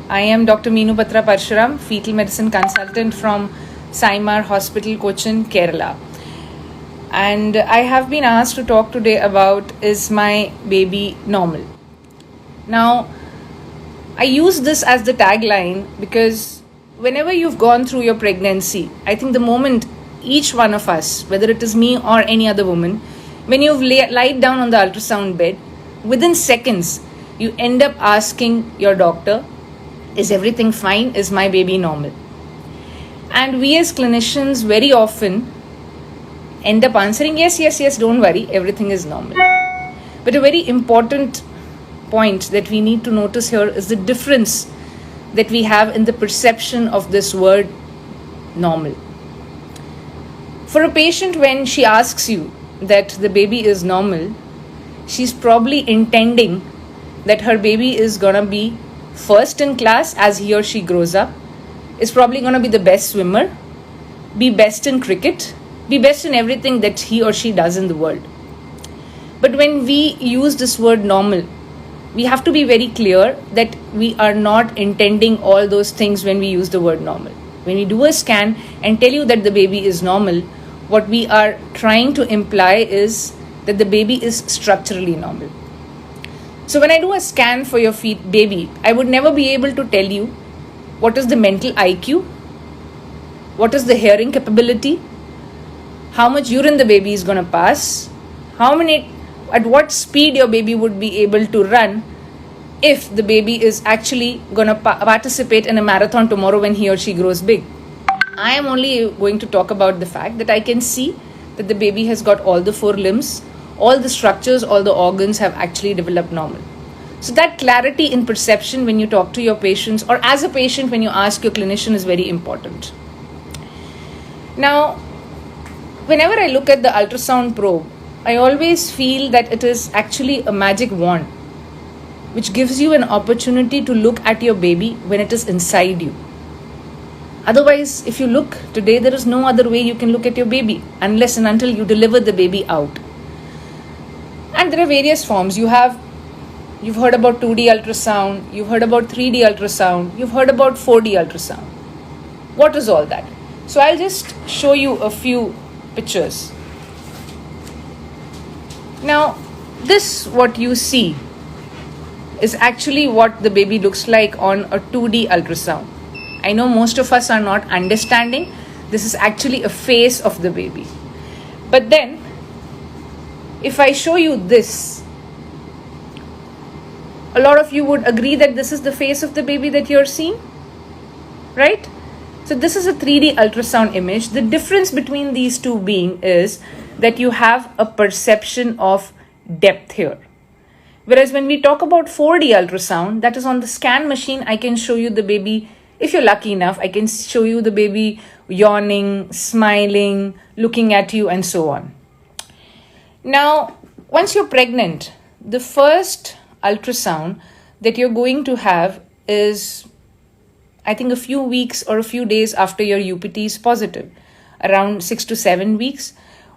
I am Dr. Meenu Batra Parshuram, fetal medicine consultant from Saimar Hospital, Cochin, Kerala. And I have been asked to talk today about, is my baby normal? Now, I use this as the tagline because whenever you've gone through your pregnancy, I think the moment each one of us, whether it is me or any other woman, when you've lied down on the ultrasound bed, within seconds, you end up asking your doctor, is everything fine? Is my baby normal? And we as clinicians very often end up answering, yes, don't worry, everything is normal. But a very important point that we need to notice here is the difference that we have in the perception of this word normal. For a patient, when she asks you that the baby is normal, she's probably intending that her baby is gonna be first in class as he or she grows up, is probably gonna be the best swimmer, be best in cricket, be best in everything that he or she does in the world. But when we use this word normal, we have to be very clear that we are not intending all those things when we use the word normal. When we do a scan and tell you that the baby is normal, what we are trying to imply is that the baby is structurally normal. So when I do a scan for your baby, I would never be able to tell you what is the mental IQ, what is the hearing capability, how much urine the baby is going to pass, at what speed your baby would be able to run if the baby is actually going to participate in a marathon tomorrow when he or she grows big. I am only going to talk about the fact that I can see that the baby has got all the 4 limbs, all the structures, all the organs have actually developed normal. So that clarity in perception when you talk to your patients, or as a patient when you ask your clinician, is very important. Now, whenever I look at the ultrasound probe, I always feel that it is actually a magic wand which gives you an opportunity to look at your baby when it is inside you. Otherwise, if you look today, there is no other way you can look at your baby unless and until you deliver the baby out. And there are various forms. You've heard about 2D ultrasound, you've heard about 3D ultrasound, you've heard about 4D ultrasound. What is all that? So I'll just show you a few pictures. Now, this what you see is actually what the baby looks like on a 2D ultrasound. I know most of us are not understanding. This is actually a face of the baby. But then, if I show you this, a lot of you would agree that this is the face of the baby that you're seeing, right? So this is a 3D ultrasound image. The difference between these two being is that you have a perception of depth here. Whereas when we talk about 4D ultrasound, that is on the scan machine, I can show you the baby. If you're lucky enough, I can show you the baby yawning, smiling, looking at you, and so on. Now, once you're pregnant, the first ultrasound that you're going to have is, I think, a few weeks or a few days after your UPT is positive, around 6 to 7 weeks,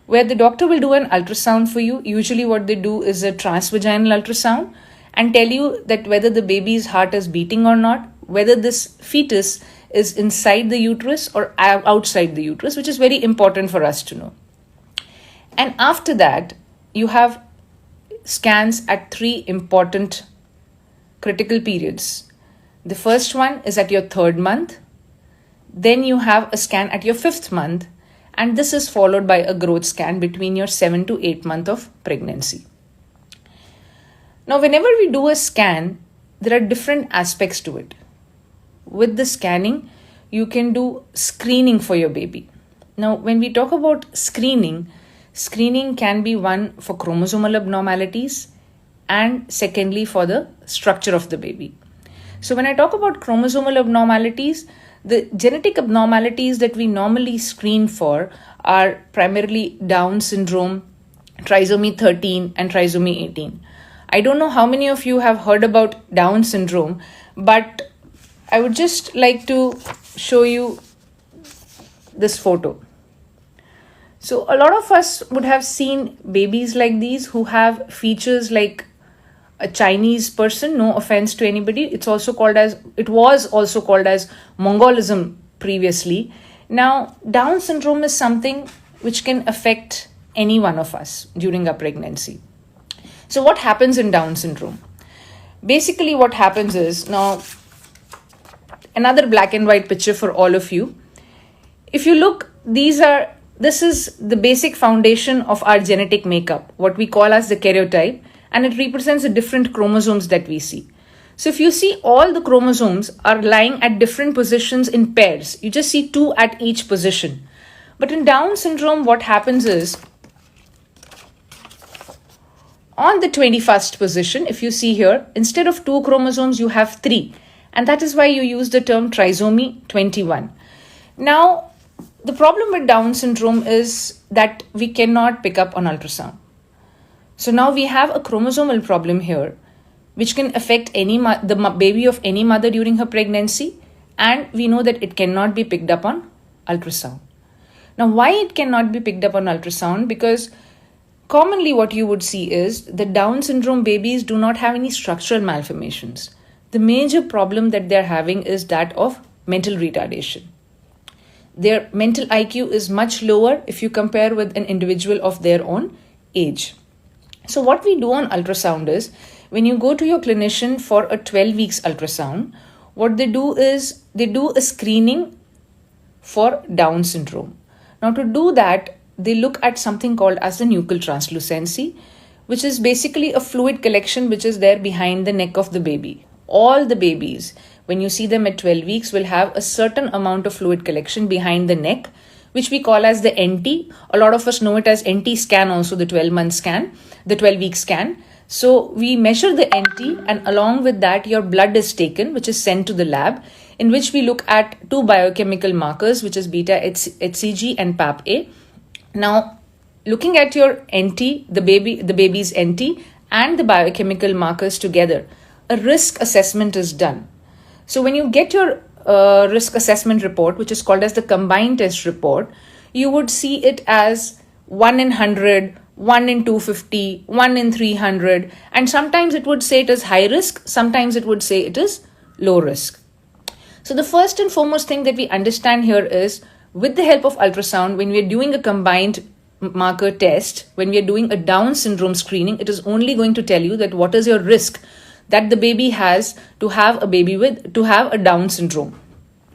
where the doctor will do an ultrasound for you. Usually what they do is a transvaginal ultrasound and tell you that whether the baby's heart is beating or not, whether this fetus is inside the uterus or outside the uterus, which is very important for us to know. And after that, you have scans at 3 important critical periods. The first one is at your 3rd month. Then you have a scan at your 5th month. And this is followed by a growth scan between your 7 to 8 month of pregnancy. Now, whenever we do a scan, there are different aspects to it. With the scanning, you can do screening for your baby. Now, when we talk about screening can be one for chromosomal abnormalities and secondly for the structure of the baby. So when I talk about chromosomal abnormalities, the genetic abnormalities that we normally screen for are primarily Down syndrome, trisomy 13 and trisomy 18. I don't know how many of you have heard about Down syndrome, but I would just like to show you this photo. So a lot of us would have seen babies like these who have features like a Chinese person. No offense to anybody. It was also called as Mongolism previously. Now, Down syndrome is something which can affect any one of us during our pregnancy. So what happens in Down syndrome? Basically what happens is, now another black and white picture for all of you. If you look, this is the basic foundation of our genetic makeup, what we call as the karyotype, and it represents the different chromosomes that we see. So if you see, all the chromosomes are lying at different positions in pairs. You just see 2 at each position. But in Down syndrome, what happens is, on the 21st position, if you see here, instead of 2 chromosomes, you have 3. And that is why you use the term trisomy 21. Now, the problem with Down syndrome is that we cannot pick up on ultrasound. So now we have a chromosomal problem here, which can affect the baby of any mother during her pregnancy. And we know that it cannot be picked up on ultrasound. Now, why it cannot be picked up on ultrasound? Because commonly what you would see is that Down syndrome babies do not have any structural malformations. The major problem that they're having is that of mental retardation. Their mental IQ is much lower if you compare with an individual of their own age. So what we do on ultrasound is, when you go to your clinician for a 12 weeks ultrasound, what they do is they do a screening for Down syndrome. Now, to do that, they look at something called as the nuchal translucency, which is basically a fluid collection which is there behind the neck of the baby. All the babies, when you see them at 12 weeks, will have a certain amount of fluid collection behind the neck, which we call as the NT. A lot of us know it as NT scan also, the 12-month scan, the 12-week scan. So we measure the NT, and along with that, your blood is taken, which is sent to the lab, in which we look at 2 biochemical markers, which is beta HCG and PAP-A. Now, looking at your NT, the baby's NT, and the biochemical markers together, a risk assessment is done. So when you get your risk assessment report, which is called as the combined test report, you would see it as 1 in 100, 1 in 250, 1 in 300, and sometimes it would say it is high risk, sometimes it would say it is low risk. So the first and foremost thing that we understand here is, with the help of ultrasound, when we are doing a combined marker test, when we are doing a Down syndrome screening, it is only going to tell you that what is your risk that the baby has to have a Down syndrome.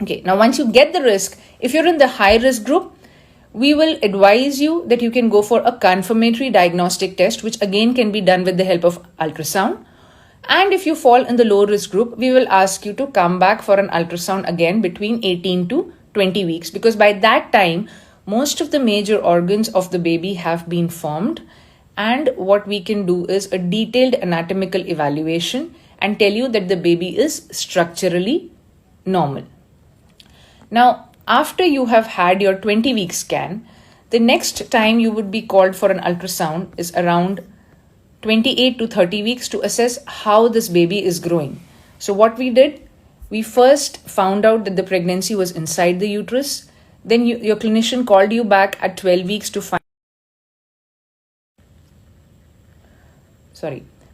Okay, now once you get the risk, if you're in the high risk group, we will advise you that you can go for a confirmatory diagnostic test, which again can be done with the help of ultrasound. And if you fall in the low risk group, we will ask you to come back for an ultrasound again between 18 to 20 weeks, because by that time, most of the major organs of the baby have been formed. And what we can do is a detailed anatomical evaluation and tell you that the baby is structurally normal. Now, after you have had your 20-week scan, the next time you would be called for an ultrasound is around 28 to 30 weeks to assess how this baby is growing. So what we did, we first found out that the pregnancy was inside the uterus. Then your clinician called you back at 12 weeks to find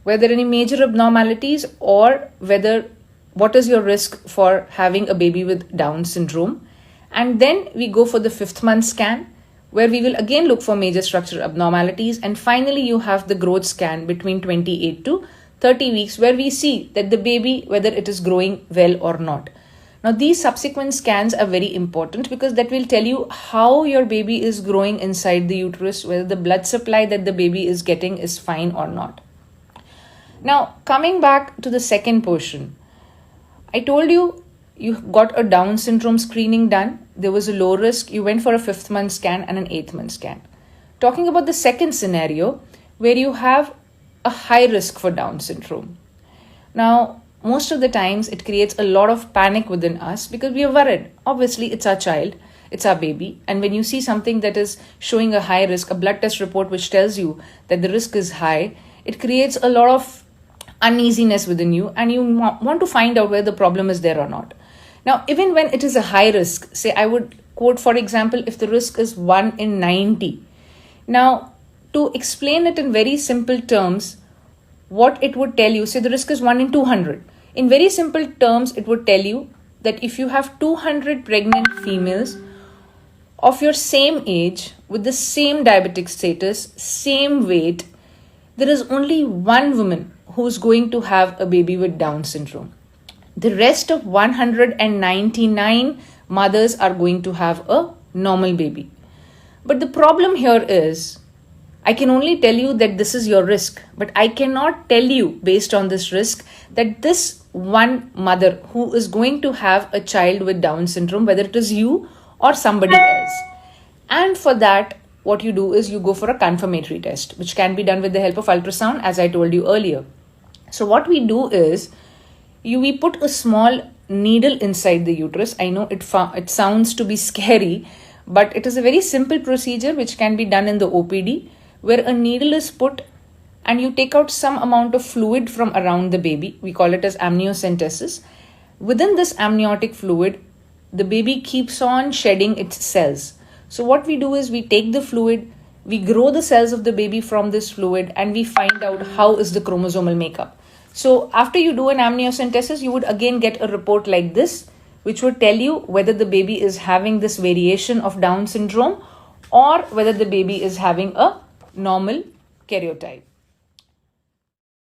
whether any major abnormalities or what is your risk for having a baby with Down syndrome. And then we go for the 5th month scan, where we will again look for major structural abnormalities. And finally, you have the growth scan between 28 to 30 weeks, where we see that the baby, whether it is growing well or not. Now, these subsequent scans are very important because that will tell you how your baby is growing inside the uterus, whether the blood supply that the baby is getting is fine or not. Now, coming back to the second portion, I told you got a Down syndrome screening done. There was a low risk. You went for a 5th month scan and an 8th month scan. Talking about the second scenario, where you have a high risk for Down syndrome. Now, most of the times it creates a lot of panic within us because we are worried. Obviously, it's our child, it's our baby. And when you see something that is showing a high risk, a blood test report which tells you that the risk is high, it creates a lot of uneasiness within you, and you want to find out whether the problem is there or not. Now, even when it is a high risk, say I would quote, for example, if the risk is 1 in 90. Now, to explain it in very simple terms, what it would tell you, say the risk is 1 in 200. In very simple terms, it would tell you that if you have 200 pregnant females of your same age, with the same diabetic status, same weight, there is only one woman who's going to have a baby with Down syndrome. The rest of 199 mothers are going to have a normal baby. But the problem here is, I can only tell you that this is your risk, but I cannot tell you based on this risk that this one mother who is going to have a child with Down syndrome, whether it is you or somebody else. And for that, what you do is you go for a confirmatory test, which can be done with the help of ultrasound, as I told you earlier. So what we do is, we put a small needle inside the uterus. I know it sounds to be scary, but it is a very simple procedure which can be done in the OPD, where a needle is put and you take out some amount of fluid from around the baby. We call it as amniocentesis. Within this amniotic fluid, the baby keeps on shedding its cells. So what we do is we take the fluid, we grow the cells of the baby from this fluid, and we find out how is the chromosomal makeup. So after you do an amniocentesis, you would again get a report like this, which would tell you whether the baby is having this variation of Down syndrome or whether the baby is having a normal karyotype.